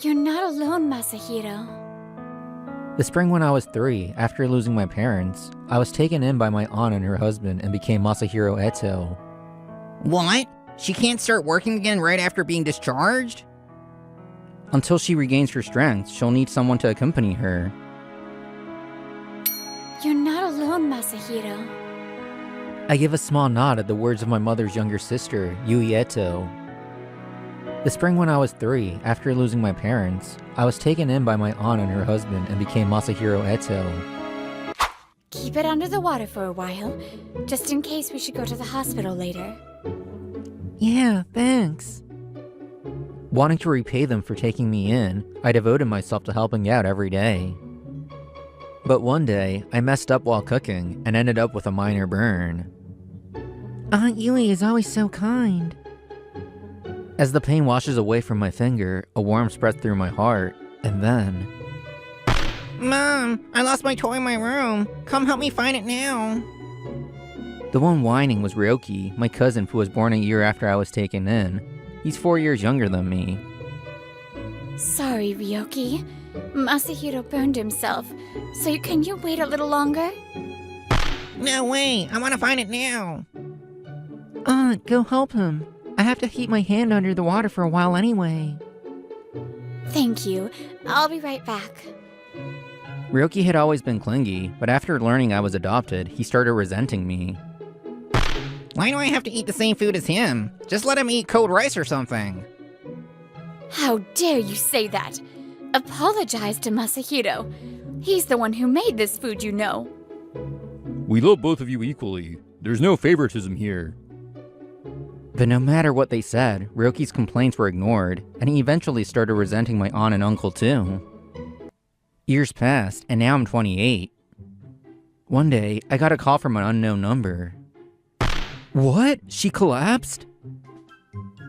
You're not alone, Masahiro. The spring when I was 3, after losing my parents, I was taken in by my aunt and her husband and became Masahiro Eto. What? She can't start working again right after being discharged? Until she regains her strength, she'll need someone to accompany her. You're not alone, Masahiro. I give a small nod at the words of my mother's younger sister, Yui Eto. The spring when I was 3, after losing my parents, I was taken in by my aunt and her husband and became Masahiro Eto. Keep it under the water for a while, just in case we should go to the hospital later. Yeah, thanks. Wanting to repay them for taking me in, I devoted myself to helping out every day. But one day, I messed up while cooking and ended up with a minor burn. Aunt Yui is always so kind. As the pain washes away from my finger, a warmth spreads through my heart, and then... Mom, I lost my toy in my room. Come help me find it now. The one whining was Ryoki, my cousin who was born a year after I was taken in. He's 4 years younger than me. Sorry, Ryoki. Masahiro burned himself, so can you wait a little longer? No way, I want to find it now. Aunt, go help him. I have to keep my hand under the water for a while anyway. Thank you. I'll be right back. Ryoki had always been clingy, but after learning I was adopted, he started resenting me. Why do I have to eat the same food as him? Just let him eat cold rice or something. How dare you say that? Apologize to Masahiro. He's the one who made this food, you know. We love both of you equally. There's no favoritism here. But no matter what they said, Ryoki's complaints were ignored, and he eventually started resenting my aunt and uncle too. Years passed, and now I'm 28. One day, I got a call from an unknown number. What? She collapsed?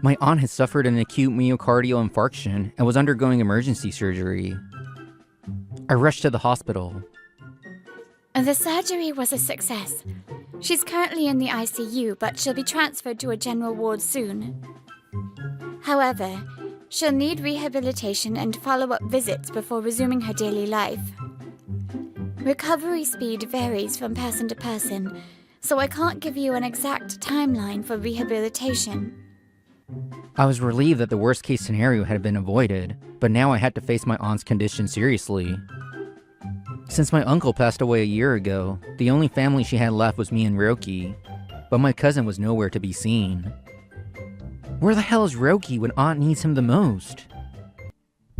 My aunt had suffered an acute myocardial infarction and was undergoing emergency surgery. I rushed to the hospital. The surgery was a success. She's currently in the ICU, but she'll be transferred to a general ward soon. However, she'll need rehabilitation and follow-up visits before resuming her daily life. Recovery speed varies from person to person, so I can't give you an exact timeline for rehabilitation. I was relieved that the worst-case scenario had been avoided, but now I had to face my aunt's condition seriously. Since my uncle passed away a year ago, the only family she had left was me and Ryoki, but my cousin was nowhere to be seen. Where the hell is Ryoki when Aunt needs him the most?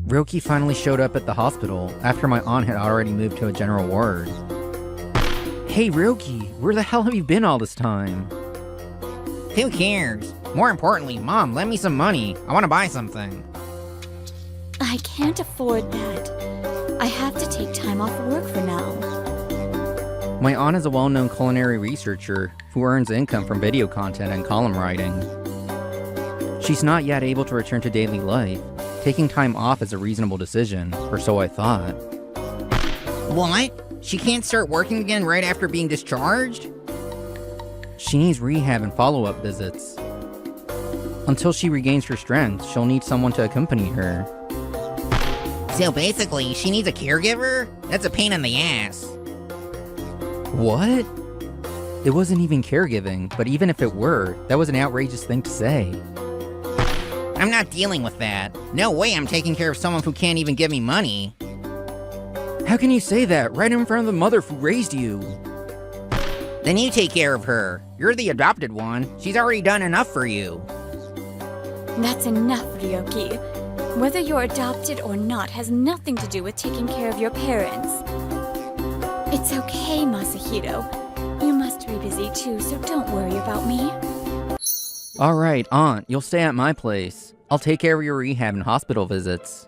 Ryoki finally showed up at the hospital after my aunt had already moved to a general ward. Hey Ryoki, where the hell have you been all this time? Who cares? More importantly, Mom, lend me some money. I want to buy something. I can't afford that. I have to take time off work for now. My aunt is a well-known culinary researcher who earns income from video content and column writing. She's not yet able to return to daily life. Taking time off is a reasonable decision, or so I thought. What? She can't start working again right after being discharged? She needs rehab and follow-up visits. Until she regains her strength, she'll need someone to accompany her. So basically, she needs a caregiver? That's a pain in the ass. What? It wasn't even caregiving, but even if it were, that was an outrageous thing to say. I'm not dealing with that. No way I'm taking care of someone who can't even give me money. How can you say that right in front of the mother who raised you? Then you take care of her. You're the adopted one. She's already done enough for you. That's enough, Ryoki. Whether you're adopted or not has nothing to do with taking care of your parents. It's okay, Masahiro. You must be busy too, so don't worry about me. Alright, Aunt, you'll stay at my place. I'll take care of your rehab and hospital visits.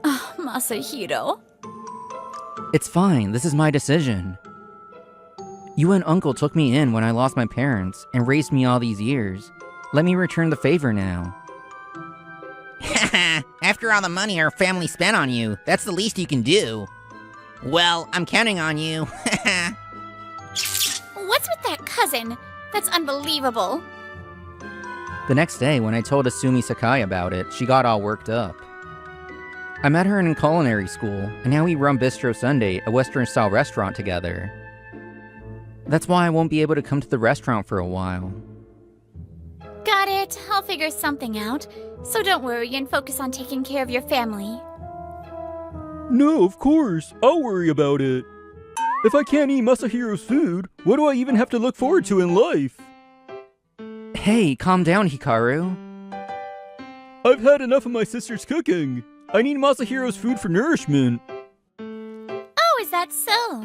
Oh, Masahiro. It's fine, this is my decision. You and Uncle took me in when I lost my parents and raised me all these years. Let me return the favor now. After all the money our family spent on you, that's the least you can do. Well, I'm counting on you. What's with that cousin? That's unbelievable. The next day, when I told Asumi Sakai about it, she got all worked up. I met her in culinary school, and now we run Bistro Sunday, a Western-style restaurant together. That's why I won't be able to come to the restaurant for a while. Got it. I'll figure something out. So don't worry and focus on taking care of your family. No, of course. I'll worry about it. If I can't eat Masahiro's food, what do I even have to look forward to in life? Hey, calm down, Hikaru. I've had enough of my sister's cooking. I need Masahiro's food for nourishment. Oh, is that so?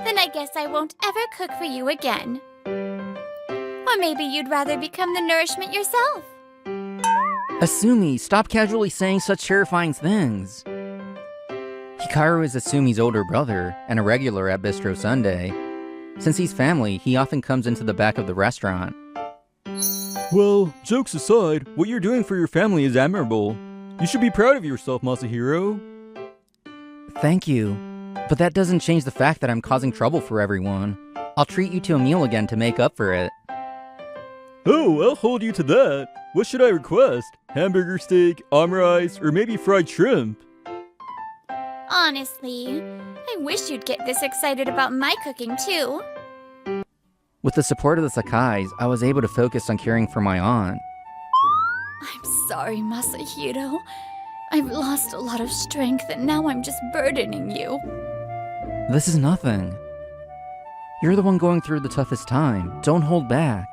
Then I guess I won't ever cook for you again. Or maybe you'd rather become the nourishment yourself. Asumi, stop casually saying such terrifying things. Hikaru is Asumi's older brother, and a regular at Bistro Sunday. Since he's family, he often comes into the back of the restaurant. Well, jokes aside, what you're doing for your family is admirable. You should be proud of yourself, Masahiro. Thank you. But that doesn't change the fact that I'm causing trouble for everyone. I'll treat you to a meal again to make up for it. Oh, I'll hold you to that. What should I request? Hamburger steak, omurice, or maybe fried shrimp? Honestly, I wish you'd get this excited about my cooking too. With the support of the Sakais, I was able to focus on caring for my aunt. I'm sorry, Masahiro. I've lost a lot of strength and now I'm just burdening you. This is nothing. You're the one going through the toughest time. Don't hold back.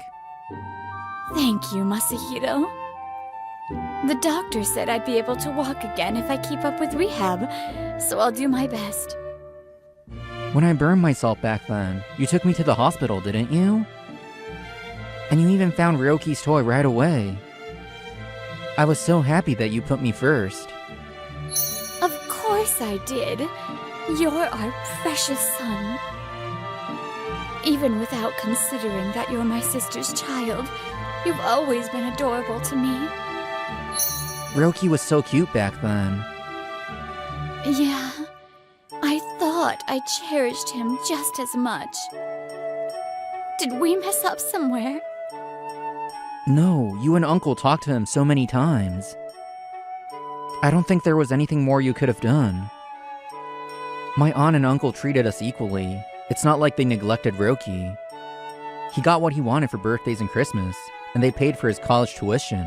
Thank you, Masahiro. The doctor said I'd be able to walk again if I keep up with rehab, so I'll do my best. When I burned myself back then, you took me to the hospital, didn't you? And you even found Ryoki's toy right away. I was so happy that you put me first. Of course I did. You're our precious son. Even without considering that you're my sister's child, you've always been adorable to me. Ryoki was so cute back then. Yeah, I thought I cherished him just as much. Did we mess up somewhere? No, you and Uncle talked to him so many times. I don't think there was anything more you could have done. My aunt and uncle treated us equally. It's not like they neglected Ryoki. He got what he wanted for birthdays and Christmas, and they paid for his college tuition.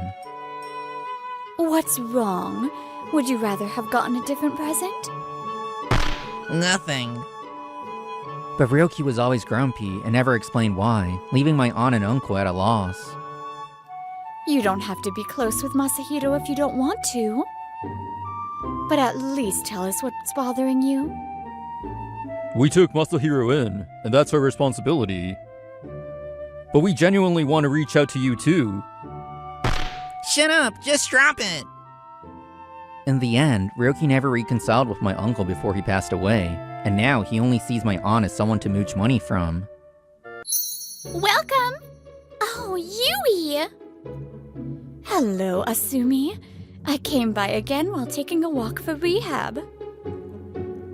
What's wrong? Would you rather have gotten a different present? Nothing. But Ryoki was always grumpy and never explained why, leaving my aunt and uncle at a loss. You don't have to be close with Masahiro if you don't want to. But at least tell us what's bothering you. We took Masahiro in, and that's our responsibility. But we genuinely want to reach out to you too. Shut up, just drop it. In the end, Ryoki never reconciled with my uncle before he passed away, and now he only sees my aunt as someone to mooch money from. Welcome! Oh, Yui! Hello, Asumi. I came by again while taking a walk for rehab.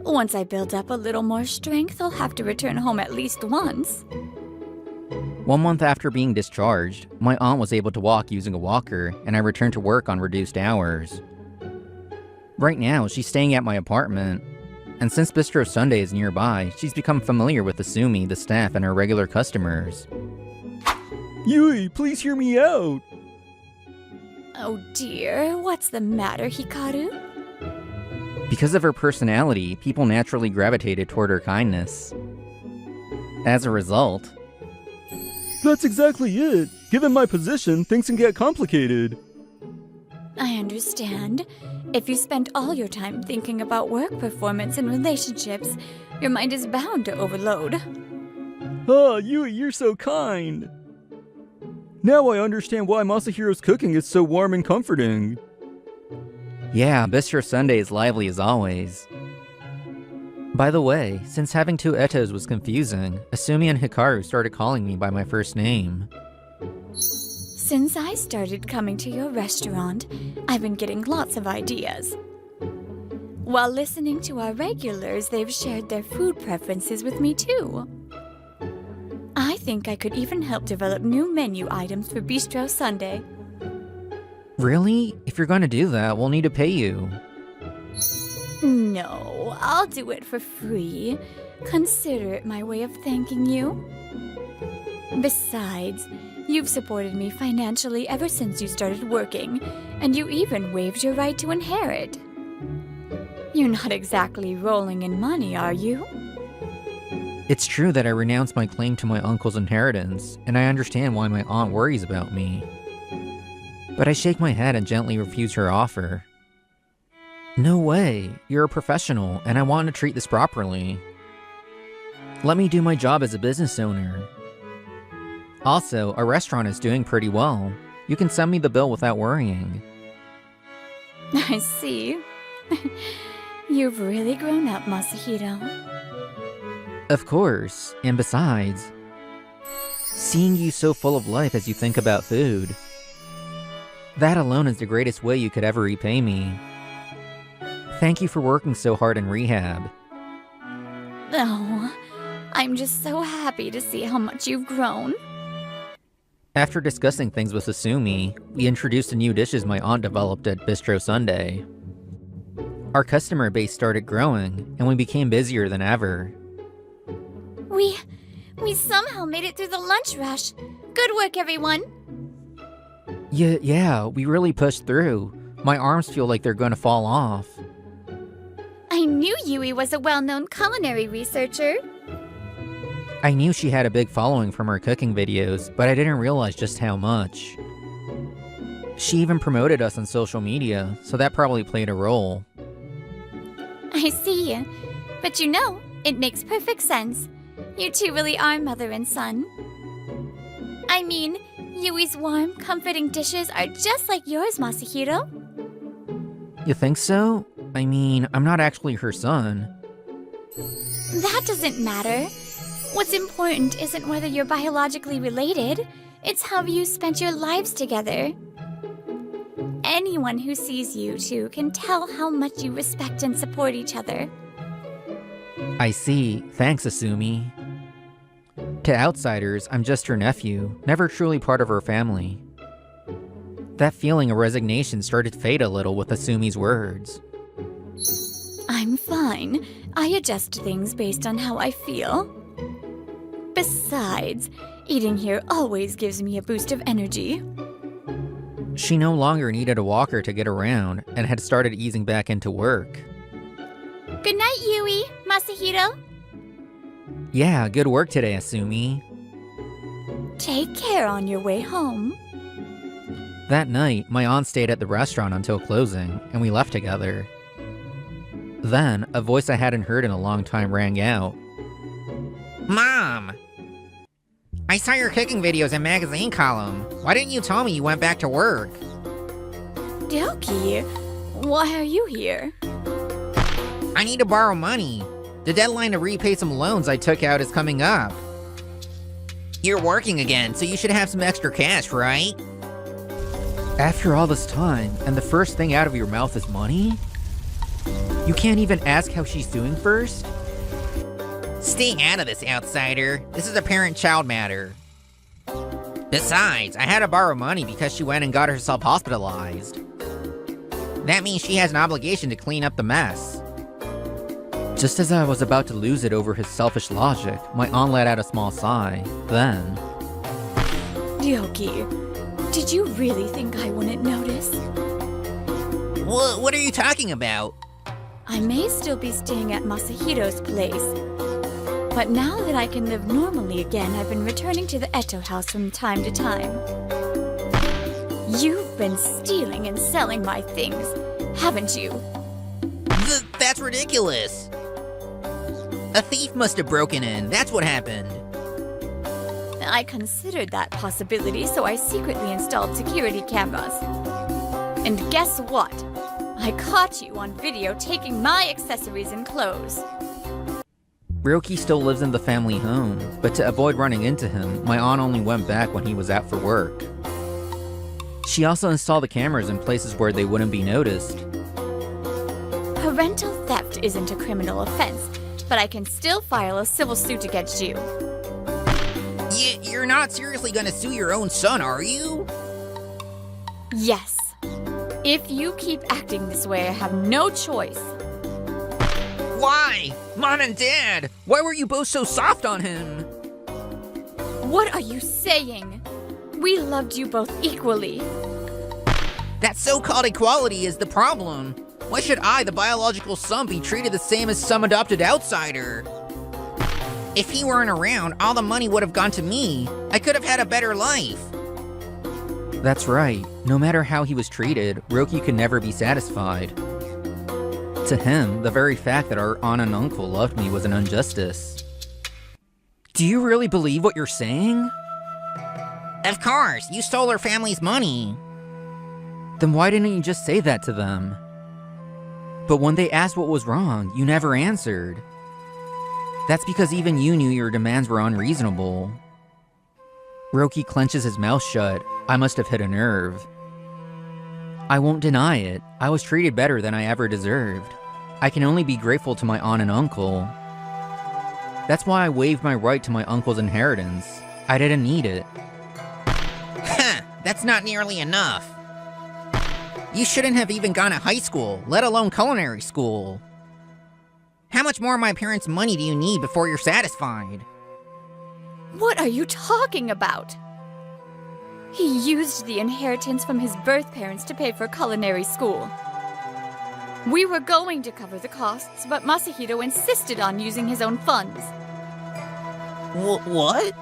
Once I build up a little more strength, I'll have to return home at least once. 1 month after being discharged, my aunt was able to walk using a walker, and I returned to work on reduced hours. Right now, she's staying at my apartment, and since Bistro Sunday is nearby, she's become familiar with Asumi, the staff, and our regular customers. Yui, please hear me out. Oh dear, what's the matter, Hikaru? Because of her personality, people naturally gravitated toward her kindness. As a result, That's exactly it. Given my position, things can get complicated. I understand. If you spend all your time thinking about work performance and relationships, your mind is bound to overload. Ah, Yui, you're so kind. Now I understand why Masahiro's cooking is so warm and comforting. yeah, Bistro Sunday is lively as always. By the way, since having 2 Etos was confusing, Asumi and Hikaru started calling me by my first name. Since I started coming to your restaurant, I've been getting lots of ideas. While listening to our regulars, they've shared their food preferences with me too. I think I could even help develop new menu items for Bistro Sunday. Really? If you're gonna do that, we'll need to pay you. No, I'll do it for free. Consider it my way of thanking you. Besides, you've supported me financially ever since you started working, and you even waived your right to inherit. You're not exactly rolling in money, are you? It's true that I renounced my claim to my uncle's inheritance, and I understand why my aunt worries about me. But I shake my head and gently refuse her offer. No way, you're a professional, and I want to treat this properly. Let me do my job as a business owner. Also, our restaurant is doing pretty well. You can send me the bill without worrying. I see. You've really grown up, Masahiro. Of course, and besides, seeing you so full of life as you think about food, that alone is the greatest way you could ever repay me. Thank you for working so hard in rehab. Oh, I'm just so happy to see how much you've grown. After discussing things with Asumi, we introduced the new dishes my aunt developed at Bistro Sunday. Our customer base started growing, and we became busier than ever. We somehow made it through the lunch rush. Good work, everyone. Yeah, we really pushed through. My arms feel like they're gonna fall off. I knew Yui was a well-known culinary researcher. I knew she had a big following from her cooking videos, but I didn't realize just how much. She even promoted us on social media, so that probably played a role. I see. But you know, it makes perfect sense. You two really are mother and son. I mean, Yui's warm, comforting dishes are just like yours, Masahiro. You think so? I mean, I'm not actually her son. That doesn't matter. What's important isn't whether you're biologically related, it's how you spent your lives together. Anyone who sees you two can tell how much you respect and support each other. I see. Thanks, Asumi. To outsiders, I'm just her nephew, never truly part of her family. That feeling of resignation started to fade a little with Asumi's words. I'm fine. I adjust things based on how I feel. Besides, eating here always gives me a boost of energy. She no longer needed a walker to get around and had started easing back into work. Good night, Yui, Masahiro. Yeah, good work today, Asumi. Take care on your way home. That night, my aunt stayed at the restaurant until closing, and we left together. Then, a voice I hadn't heard in a long time rang out. Mom! I saw your cooking videos in magazine column. Why didn't you tell me you went back to work? Ryoki, why are you here? I need to borrow money. The deadline to repay some loans I took out is coming up. You're working again, so you should have some extra cash, right? After all this time, and the first thing out of your mouth is money? You can't even ask how she's doing first? Stay out of this, outsider. This is a parent-child matter. Besides, I had to borrow money because she went and got herself hospitalized. That means she has an obligation to clean up the mess. Just as I was about to lose it over his selfish logic, my aunt let out a small sigh. Then, Ryoki, did you really think I wouldn't notice? What are you talking about? I may still be staying at Masahiro's place, but now that I can live normally again, I've been returning to the Eto house from time to time. You've been stealing and selling my things, haven't you? That's ridiculous. A thief must have broken in. That's what happened. I considered that possibility, so I secretly installed security cameras. And guess what? I caught you on video taking my accessories and clothes. Ryoki still lives in the family home, but to avoid running into him, my aunt only went back when he was out for work. She also installed the cameras in places where they wouldn't be noticed. Parental theft isn't a criminal offense, but I can still file a civil suit against you. You're not seriously gonna sue your own son, are you? Yes. If you keep acting this way, I have no choice. Why? Mom and Dad, why were you both so soft on him? What are you saying? We loved you both equally. That so-called equality is the problem. Why should I, the biological son, be treated the same as some adopted outsider? If he weren't around, all the money would have gone to me. I could have had a better life. That's right. No matter how he was treated, Roki could never be satisfied. To him, the very fact that our aunt and uncle loved me was an injustice. Do you really believe what you're saying? Of course, you stole her family's money. Then why didn't you just say that to them? But when they asked what was wrong, you never answered. That's because even you knew your demands were unreasonable. Roki clenches his mouth shut. I must have hit a nerve. I won't deny it. I was treated better than I ever deserved. I can only be grateful to my aunt and uncle. That's why I waived my right to my uncle's inheritance. I didn't need it. Huh, that's not nearly enough. You shouldn't have even gone to high school, let alone culinary school. How much more of my parents' money do you need before you're satisfied? What are you talking about? He used the inheritance from his birth parents to pay for culinary school. We were going to cover the costs, but Masahiro insisted on using his own funds. What?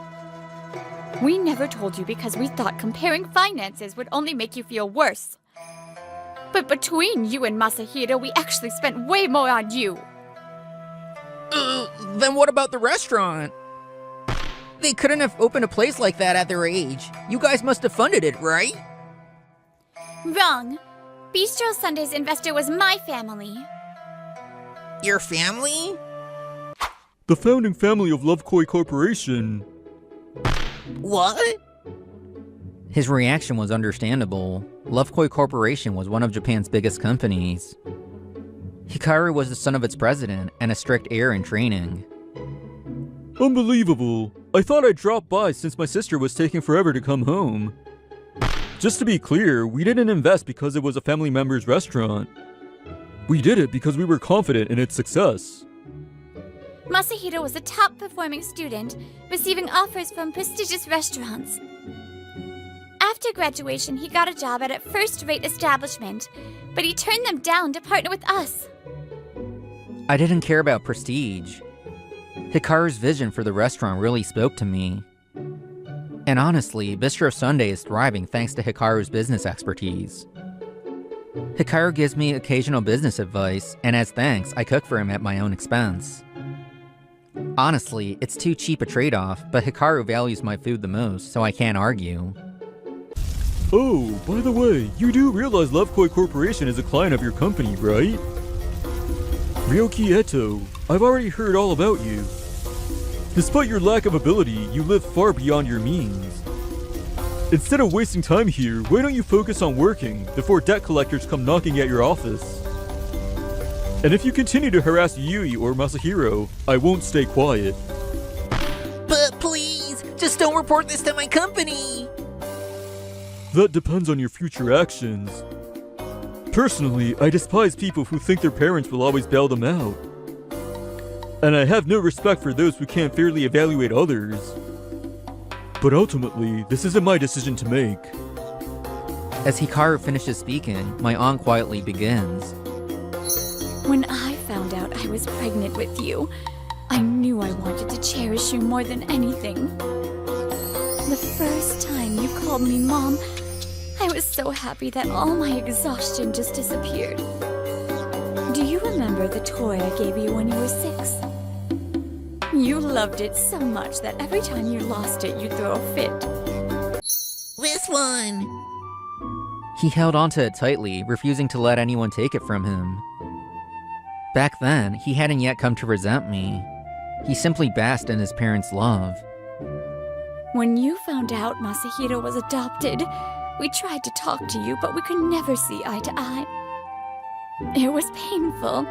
We never told you because we thought comparing finances would only make you feel worse. But between you and Masahiro, we actually spent way more on you. Then what about the restaurant? They couldn't have opened a place like that at their age. You guys must have funded it, right? Wrong. Bistro Sunday's investor was my family. Your family? The founding family of Lovekoi Corporation. What? His reaction was understandable. Lovekoi Corporation was one of Japan's biggest companies. Hikaru was the son of its president and a strict heir in training. Unbelievable. I thought I'd drop by since my sister was taking forever to come home. Just to be clear, we didn't invest because it was a family member's restaurant. We did it because we were confident in its success. Masahiro was a top-performing student, receiving offers from prestigious restaurants. After graduation, he got a job at a first-rate establishment, but he turned them down to partner with us. I didn't care about prestige. Hikaru's vision for the restaurant really spoke to me. And honestly, Bistro Sunday is thriving thanks to Hikaru's business expertise. Hikaru gives me occasional business advice, and as thanks, I cook for him at my own expense. Honestly, it's too cheap a trade-off, but Hikaru values my food the most, so I can't argue. Oh, by the way, you do realize Lovekoi Corporation is a client of your company, right? Ryoki Eto, I've already heard all about you. Despite your lack of ability, you live far beyond your means. Instead of wasting time here, why don't you focus on working before debt collectors come knocking at your office? And if you continue to harass Yui or Masahiro, I won't stay quiet. But please, just don't report this to my company. That depends on your future actions. Personally, I despise people who think their parents will always bail them out. And I have no respect for those who can't fairly evaluate others. But ultimately, this isn't my decision to make. As Hikaru finishes speaking, my aunt quietly begins. When I found out I was pregnant with you, I knew I wanted to cherish you more than anything. The first time you called me Mom, I was so happy that all my exhaustion just disappeared. Do you remember the toy I gave you when you were 6? You loved it so much that every time you lost it, you'd throw a fit. This one. He held onto it tightly, refusing to let anyone take it from him. Back then, he hadn't yet come to resent me. He simply basked in his parents' love. When you found out Masahiro was adopted, we tried to talk to you, but we could never see eye to eye. It was painful,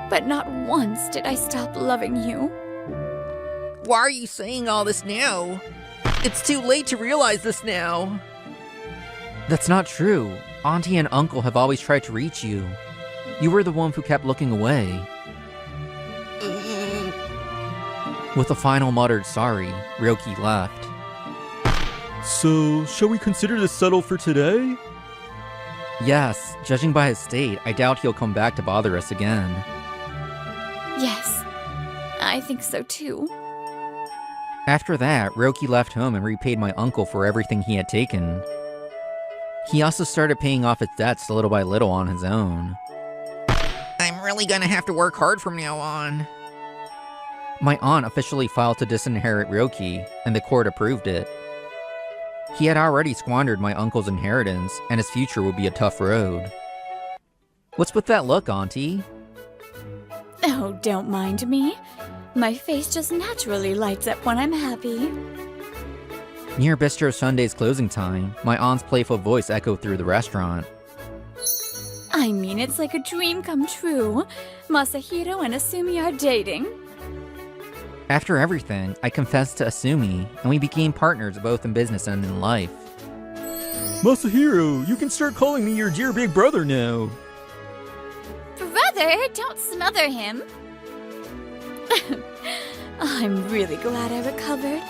but not once did I stop loving you. Why are you saying all this now? It's too late to realize this now. That's not true. Auntie and Uncle have always tried to reach you. You were the one who kept looking away. With a final muttered sorry, Ryoki left. So, shall we consider this settled for today? Yes, judging by his state, I doubt he'll come back to bother us again. Yes, I think so too. After that, Ryoki left home and repaid my uncle for everything he had taken. He also started paying off his debts little by little on his own. I'm really gonna have to work hard from now on. My aunt officially filed to disinherit Ryoki, and the court approved it. He had already squandered my uncle's inheritance, and his future would be a tough road. What's with that look, Auntie? Oh, don't mind me. My face just naturally lights up when I'm happy. Near Bistro Sunday's closing time, my aunt's playful voice echoed through the restaurant. I mean, it's like a dream come true. Masahiro and Asumi are dating. After everything, I confessed to Asumi, and we became partners both in business and in life. Masahiro, you can start calling me your dear big brother now. Brother, don't smother him. I'm really glad I recovered.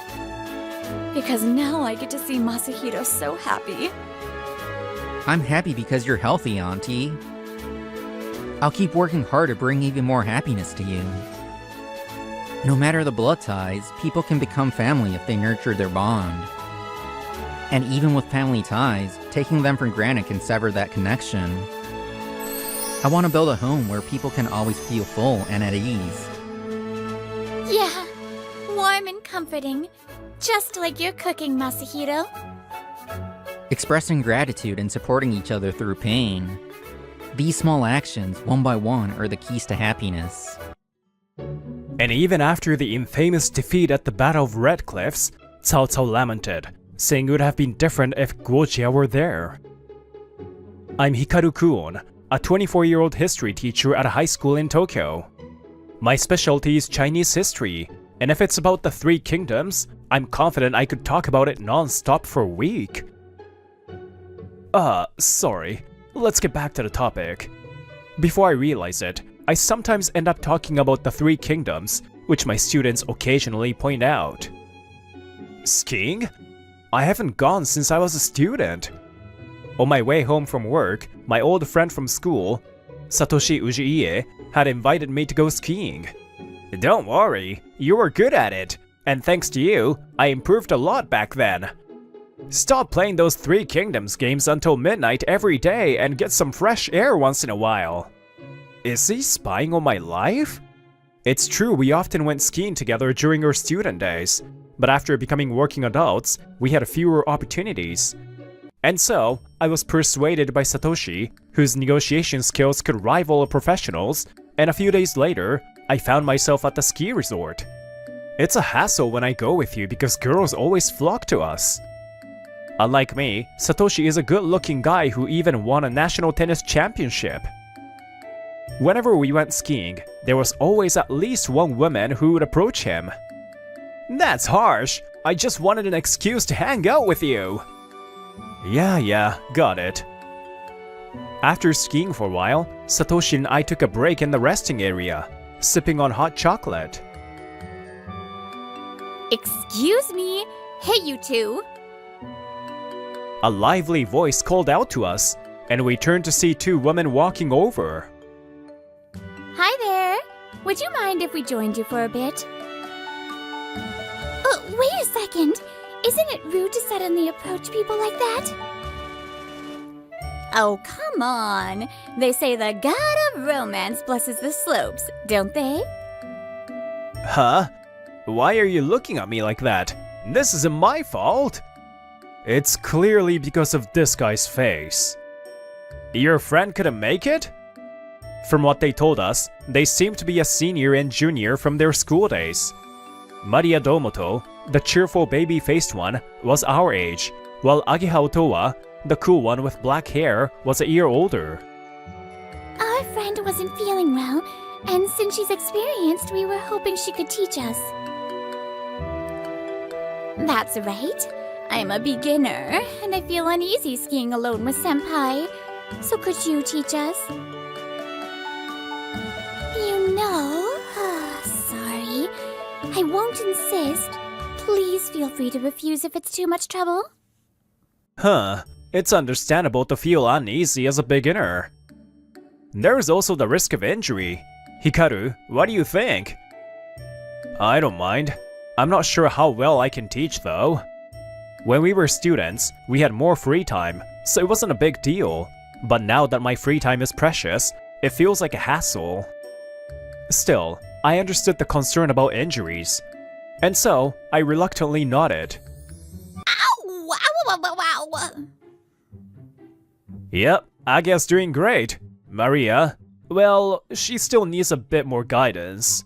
Because now I get to see Masahiro so happy. I'm happy because you're healthy, Auntie. I'll keep working hard to bring even more happiness to you. No matter the blood ties, people can become family if they nurture their bond. And even with family ties, taking them for granted can sever that connection. I want to build a home where people can always feel full and at ease. Yeah, warm and comforting. Just like your cooking, Masahiro. Expressing gratitude and supporting each other through pain. These small actions, one by one, are the keys to happiness. And even after the infamous defeat at the Battle of Red Cliffs, Cao Cao lamented, saying it would have been different if Guojia were there. I'm Hikaru Kuon, a 24-year-old history teacher at a high school in Tokyo. My specialty is Chinese history, and if it's about the Three Kingdoms, I'm confident I could talk about it non-stop for a week. Sorry. Let's get back to the topic. Before I realize it, I sometimes end up talking about the Three Kingdoms, which my students occasionally point out. Skiing? I haven't gone since I was a student. On my way home from work, my old friend from school, Satoshi Ujiie, had invited me to go skiing. Don't worry, you were good at it, and thanks to you, I improved a lot back then. Stop playing those Three Kingdoms games until midnight every day and get some fresh air once in a while. Is he spying on my life? It's true we often went skiing together during our student days, but after becoming working adults, we had fewer opportunities. And so, I was persuaded by Satoshi, whose negotiation skills could rival a professional's, and a few days later, I found myself at the ski resort. It's a hassle when I go with you because girls always flock to us. Unlike me, Satoshi is a good-looking guy who even won a national tennis championship. Whenever we went skiing, there was always at least one woman who would approach him. That's harsh. I just wanted an excuse to hang out with you. Yeah, got it. After skiing for a while, Satoshi and I took a break in the resting area, sipping on hot chocolate. Excuse me? Hey, you two. A lively voice called out to us, and we turned to see two women walking over. Hi there. Would you mind if we joined you for a bit? Oh, wait a second. Isn't it rude to suddenly approach people like that? Oh, come on. They say the god of romance blesses the slopes, don't they? Huh? Why are you looking at me like that? This isn't my fault. It's clearly because of this guy's face. Your friend couldn't make it? From what they told us, they seemed to be a senior and junior from their school days. Maria Domoto, the cheerful baby-faced one, was our age, while Agiha Otowa, the cool one with black hair, was a year older. Our friend wasn't feeling well, and since she's experienced, we were hoping she could teach us. That's right. I'm a beginner, and I feel uneasy skiing alone with Senpai. So could you teach us? You know, sorry, I won't insist. Please feel free to refuse if it's too much trouble. Huh, it's understandable to feel uneasy as a beginner. There's also the risk of injury. Hikaru, what do you think? I don't mind. I'm not sure how well I can teach though. When we were students, we had more free time, so it wasn't a big deal. But now that my free time is precious, it feels like a hassle. Still, I understood the concern about injuries, and so I reluctantly nodded. Ow! Ow! Ow! Ow! Ow! Yep, Ageha's doing great. Maria, well, she still needs a bit more guidance.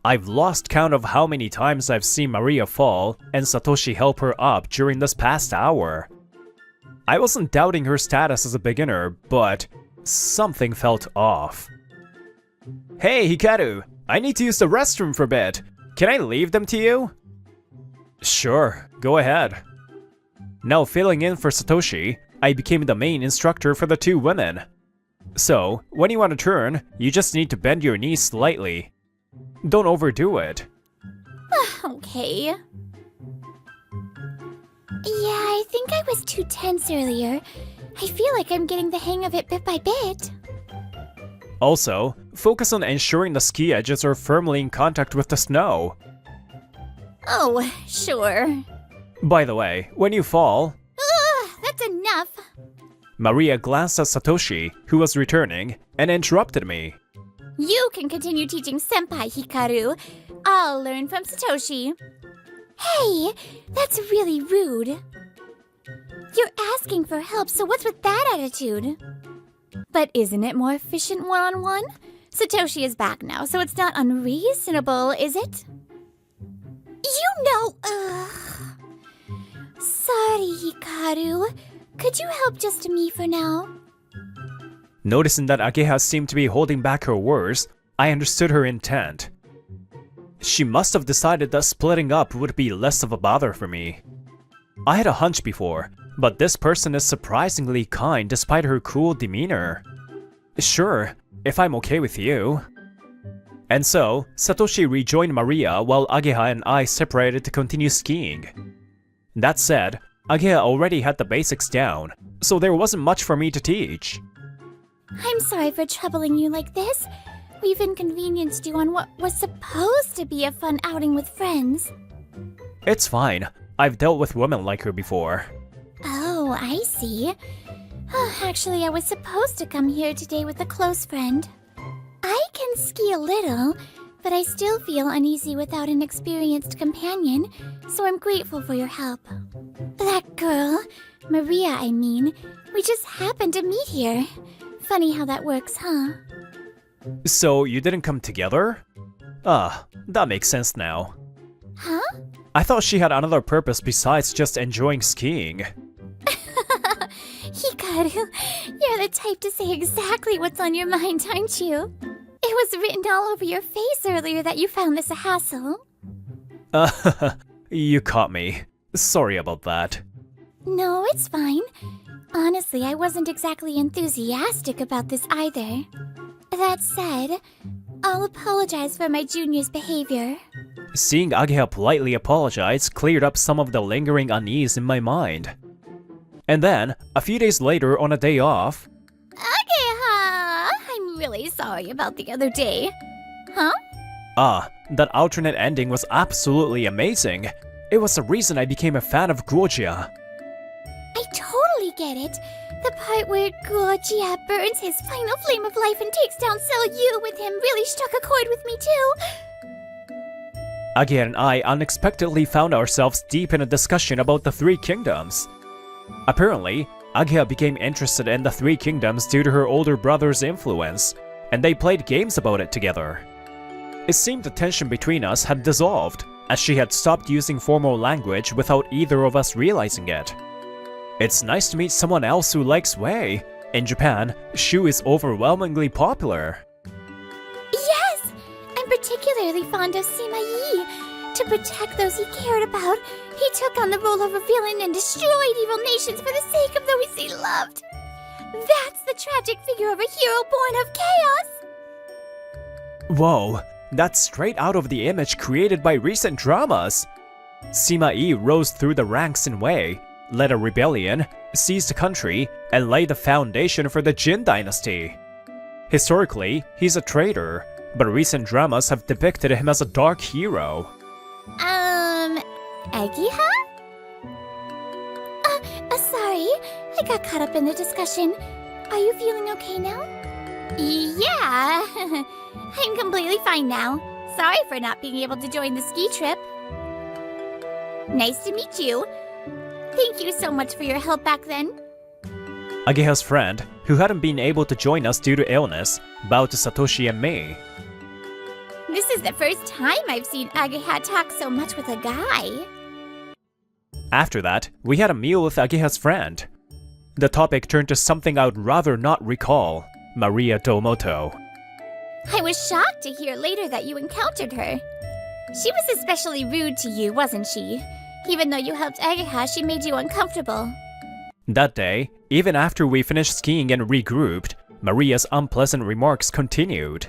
I've lost count of how many times I've seen Maria fall and Satoshi help her up during this past hour. I wasn't doubting her status as a beginner, but something felt off. Hey, Hikaru, I need to use the restroom for a bit. Can I leave them to you? Sure, go ahead. Now filling in for Satoshi, I became the main instructor for the two women. So, when you want to turn, you just need to bend your knees slightly. Don't overdo it. Okay. Yeah, I think I was too tense earlier. I feel like I'm getting the hang of it bit by bit. Also, focus on ensuring the ski edges are firmly in contact with the snow. Oh, sure. By the way, when you fall... Ugh, that's enough. Maria glanced at Satoshi, who was returning, and interrupted me. You can continue teaching Senpai, Hikaru. I'll learn from Satoshi. Hey, that's really rude. You're asking for help, so what's with that attitude? But isn't it more efficient one-on-one? Satoshi is back now, so it's not unreasonable, is it? You know, Sorry, Hikaru. Could you help just me for now? Noticing that Ageha seemed to be holding back her words, I understood her intent. She must have decided that splitting up would be less of a bother for me. I had a hunch before, but this person is surprisingly kind despite her cool demeanor. Sure, if I'm okay with you. And so, Satoshi rejoined Maria while Ageha and I separated to continue skiing. That said, Ageha already had the basics down, so there wasn't much for me to teach. I'm sorry for troubling you like this. We've inconvenienced you on what was supposed to be a fun outing with friends. It's fine. I've dealt with women like her before. Oh, I see. Actually, I was supposed to come here today with a close friend. I can ski a little, but I still feel uneasy without an experienced companion, so I'm grateful for your help. That girl, Maria, I mean, we just happened to meet here. Funny how that works, huh? So you didn't come together? Ah, that makes sense now. Huh? I thought she had another purpose besides just enjoying skiing. Hikaru, you're the type to say exactly what's on your mind, aren't you? It was written all over your face earlier that you found this a hassle. You caught me. Sorry about that. No, it's fine. Honestly, I wasn't exactly enthusiastic about this either. That said, I'll apologize for my junior's behavior. Seeing Ageha politely apologize cleared up some of the lingering unease in my mind. And then, a few days later on a day off... Ageha! I'm really sorry about the other day. Huh? Ah, that alternate ending was absolutely amazing. It was the reason I became a fan of Gojia. I totally get it. The part where Gojia burns his final flame of life and takes down Yu with him really struck a chord with me too. Ageha and I unexpectedly found ourselves deep in a discussion about the Three Kingdoms. Apparently, Ageha became interested in the Three Kingdoms due to her older brother's influence, and they played games about it together. It seemed the tension between us had dissolved, as she had stopped using formal language without either of us realizing it. It's nice to meet someone else who likes Wei. In Japan, Shu is overwhelmingly popular. Yes! I'm particularly fond of Sima Yi. To protect those he cared about, he took on the role of a villain and destroyed evil nations for the sake of those he loved. That's the tragic figure of a hero born of chaos! Whoa, That's straight out of the image created by recent dramas. Sima-Yi rose through the ranks in Wei, led a rebellion, seized the country, and laid the foundation for the Jin dynasty. Historically, he's a traitor, but recent dramas have depicted him as a dark hero. Agiha? Sorry, I got caught up in the discussion. Are you feeling okay now? Yeah, I'm completely fine now. Sorry for not being able to join the ski trip. Nice to meet you. Thank you so much for your help back then. Ageha's friend, who hadn't been able to join us due to illness, bowed to Satoshi and me. This is the first time I've seen Ageha talk so much with a guy. After that, we had a meal with Ageha's friend. The topic turned to something I would rather not recall, Maria Domoto. I was shocked to hear later that you encountered her. She was especially rude to you, wasn't she? Even though you helped Ageha, she made you uncomfortable. That day, even after we finished skiing and regrouped, Maria's unpleasant remarks continued.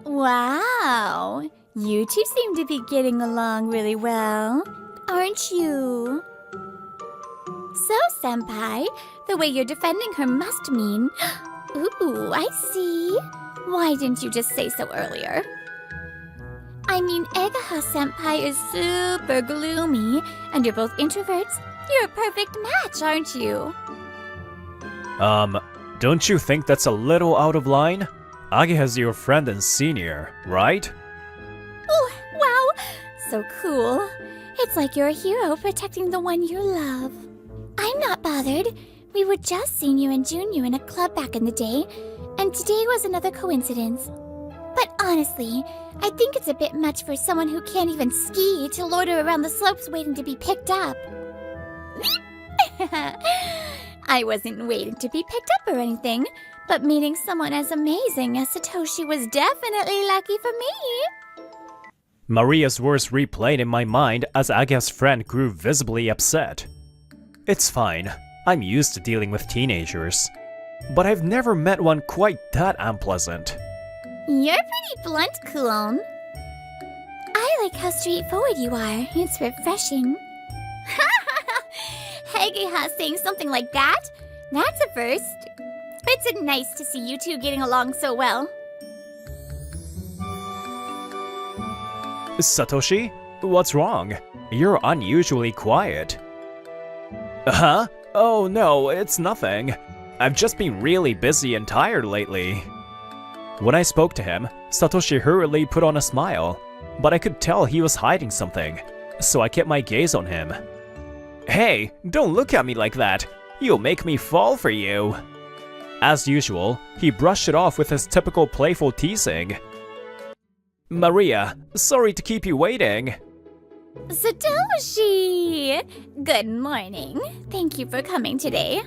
Wow, you two seem to be getting along really well, aren't you? So, Senpai, the way you're defending her must mean... Ooh, I see. Why didn't you just say so earlier? I mean, Ageha Senpai is super gloomy, and you're both introverts. You're a perfect match, aren't you? Don't you think that's a little out of line? Ageha's your friend and senior, right? Oh, wow, so cool. It's like you're a hero protecting the one you love. I'm not bothered. We were just senior and junior in a club back in the day, and today was another coincidence. But honestly, I think it's a bit much for someone who can't even ski to loiter around the slopes waiting to be picked up. I wasn't waiting to be picked up or anything, but meeting someone as amazing as Satoshi was definitely lucky for me. Maria's words replayed in my mind as Ageha's friend grew visibly upset. It's fine. I'm used to dealing with teenagers. But I've never met one quite that unpleasant. You're pretty blunt, Kulon. I like how straightforward you are. It's refreshing. Ageha saying something like that? That's a first. It's nice to see you two getting along so well. Satoshi? What's wrong? You're unusually quiet. Huh? Oh no, it's nothing. I've just been really busy and tired lately. When I spoke to him, Satoshi hurriedly put on a smile, but I could tell he was hiding something, so I kept my gaze on him. Hey, don't look at me like that. You'll make me fall for you. As usual, he brushed it off with his typical playful teasing. Maria, sorry to keep you waiting. Satoshi! Good morning. Thank you for coming today.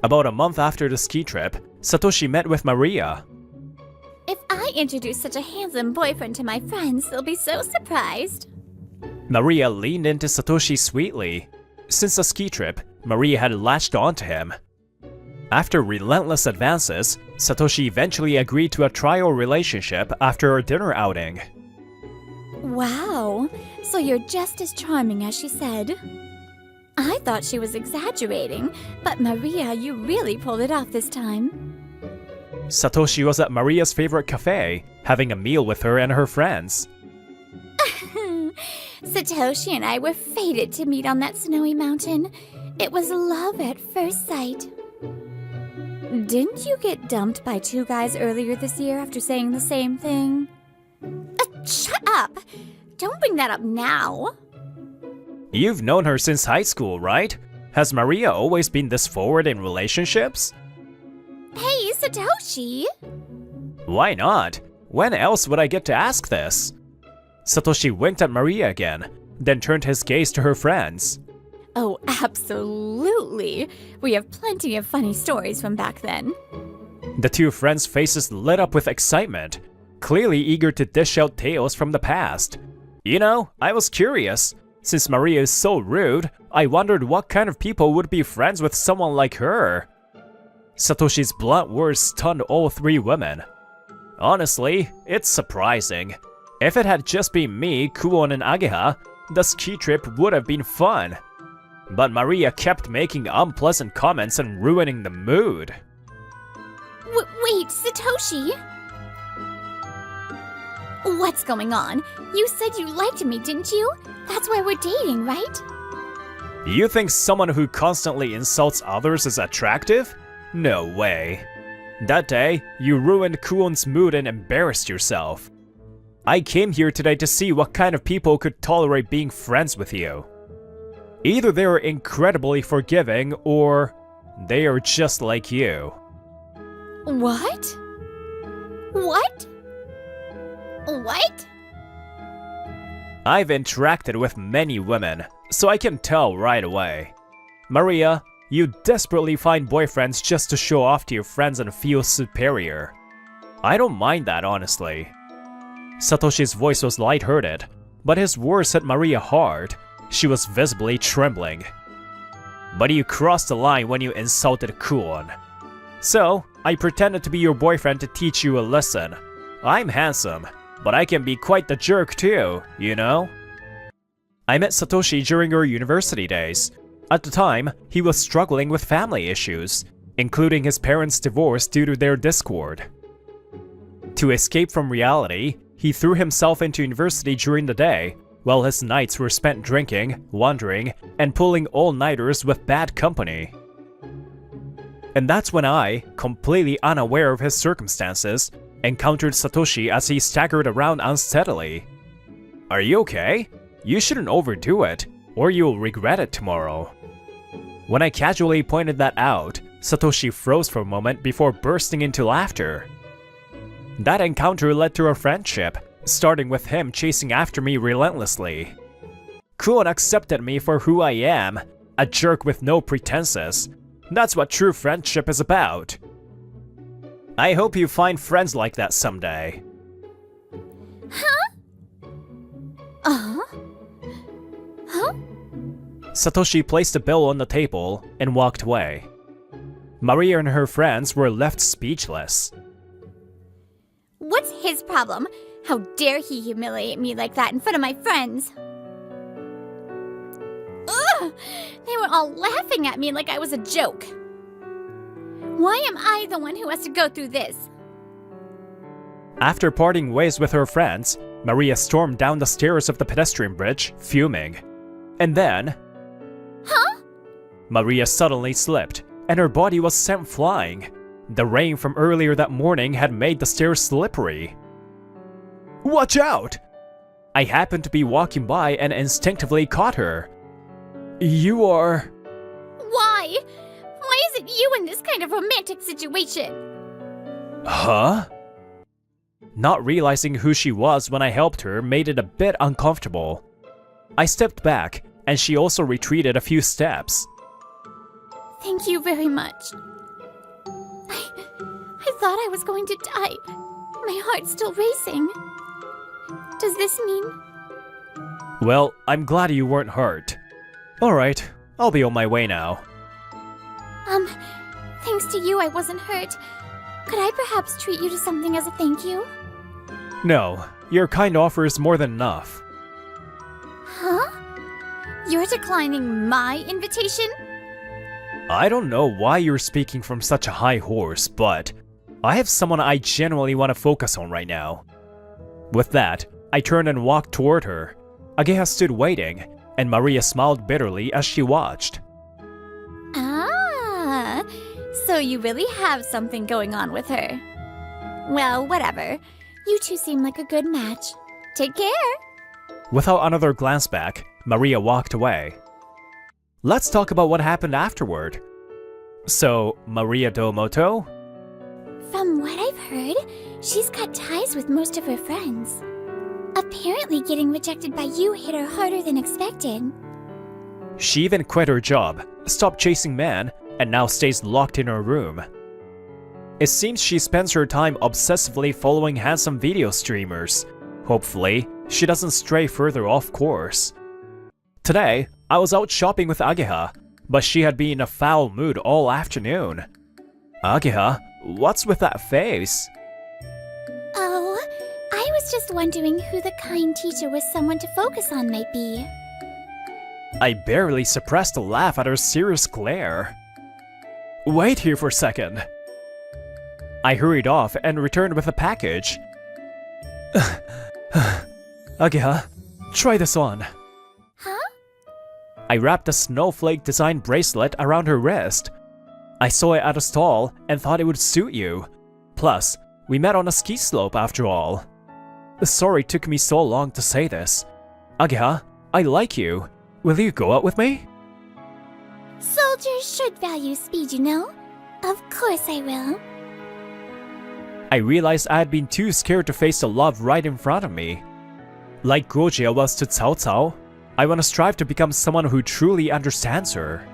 About a month after the ski trip, Satoshi met with Maria. If I introduce such a handsome boyfriend to my friends, they'll be so surprised. Maria leaned into Satoshi sweetly. Since the ski trip, Maria had latched onto him. After relentless advances, Satoshi eventually agreed to a trial relationship after a dinner outing. Wow, so you're just as charming as she said. I thought she was exaggerating, but Maria, you really pulled it off this time. Satoshi was at Maria's favorite cafe, having a meal with her and her friends. Satoshi and I were fated to meet on that snowy mountain. It was love at first sight. Didn't you get dumped by two guys earlier this year after saying the same thing? Shut up! Don't bring that up now. You've known her since high school, right? Has Maria always been this forward in relationships? Hey, Satoshi! Why not? When else would I get to ask this? Satoshi winked at Maria again, then turned his gaze to her friends. Oh, absolutely. We have plenty of funny stories from back then. The two friends' faces lit up with excitement, clearly eager to dish out tales from the past. You know, I was curious. Since Maria is so rude, I wondered what kind of people would be friends with someone like her. Satoshi's blunt words stunned all three women. Honestly, it's surprising. If it had just been me, Kuon, and Ageha, the ski trip would have been fun. But Maria kept making unpleasant comments and ruining the mood. Wait, Satoshi? What's going on? You said you liked me, didn't you? That's why we're dating, right? You think someone who constantly insults others is attractive? No way. That day, you ruined Kuon's mood and embarrassed yourself. I came here today to see what kind of people could tolerate being friends with you. Either they are incredibly forgiving, or they are just like you. What? What? What? I've interacted with many women, so I can tell right away. Maria, you desperately find boyfriends just to show off to your friends and feel superior. I don't mind that, honestly. Satoshi's voice was lighthearted, but his words hit Maria hard. She was visibly trembling. But you crossed the line when you insulted Kuon. So, I pretended to be your boyfriend to teach you a lesson. I'm handsome, but I can be quite the jerk too, you know? I met Satoshi during your university days. At the time, he was struggling with family issues, including his parents' divorce due to their discord. To escape from reality, he threw himself into university during the day, while his nights were spent drinking, wandering, and pulling all-nighters with bad company. And that's when I, completely unaware of his circumstances, encountered Satoshi as he staggered around unsteadily. Are you okay? You shouldn't overdo it, or you'll regret it tomorrow. When I casually pointed that out, Satoshi froze for a moment before bursting into laughter. That encounter led to a friendship, starting with him chasing after me relentlessly. Kuon accepted me for who I am, a jerk with no pretenses. That's what true friendship is about. I hope you find friends like that someday. Huh? Huh? Satoshi placed the bill on the table and walked away. Maria and her friends were left speechless. What's his problem? How dare he humiliate me like that in front of my friends? Ugh! They were all laughing at me like I was a joke. Why am I the one who has to go through this? After parting ways with her friends, Maria stormed down the stairs of the pedestrian bridge, fuming. And then... Huh? Maria suddenly slipped, and her body was sent flying. The rain from earlier that morning had made the stairs slippery. Watch out! I happened to be walking by and instinctively caught her. You are... Why? Why is it you in this kind of romantic situation? Huh? Not realizing who she was when I helped her made it a bit uncomfortable. I stepped back, and she also retreated a few steps. Thank you very much. I thought I was going to die. My heart's still racing. Does this mean... Well, I'm glad you weren't hurt. Alright, I'll be on my way now. Thanks to you I wasn't hurt. Could I perhaps treat you to something as a thank you? No, your kind offer is more than enough. Huh? You're declining my invitation? I don't know why you're speaking from such a high horse, but I have someone I genuinely want to focus on right now. With that, I turned and walked toward her. Ageha stood waiting, and Maria smiled bitterly as she watched. Ah, so you really have something going on with her. Well, whatever. You two seem like a good match. Take care. Without another glance back, Maria walked away. Let's talk about what happened afterward. So, Maria Domoto? From what I've heard, she's got ties with most of her friends. Apparently getting rejected by you hit her harder than expected. She even quit her job, stopped chasing men, and now stays locked in her room. It seems she spends her time obsessively following handsome video streamers. Hopefully, she doesn't stray further off course. Today, I was out shopping with Ageha, but she had been in a foul mood all afternoon. Ageha, what's with that face? Oh, I was just wondering who the kind teacher with someone to focus on might be. I barely suppressed a laugh at her serious glare. Wait here for a second. I hurried off and returned with a package. Ageha, try this on. Huh? I wrapped a snowflake design bracelet around her wrist. I saw it at a stall and thought it would suit you. Plus, we met on a ski slope after all. Sorry it took me so long to say this. Ageha, I like you. Will you go out with me? Soldiers should value speed, you know. Of course I will. I realized I had been too scared to face the love right in front of me. Like Gojia was to Cao Cao, I want to strive to become someone who truly understands her.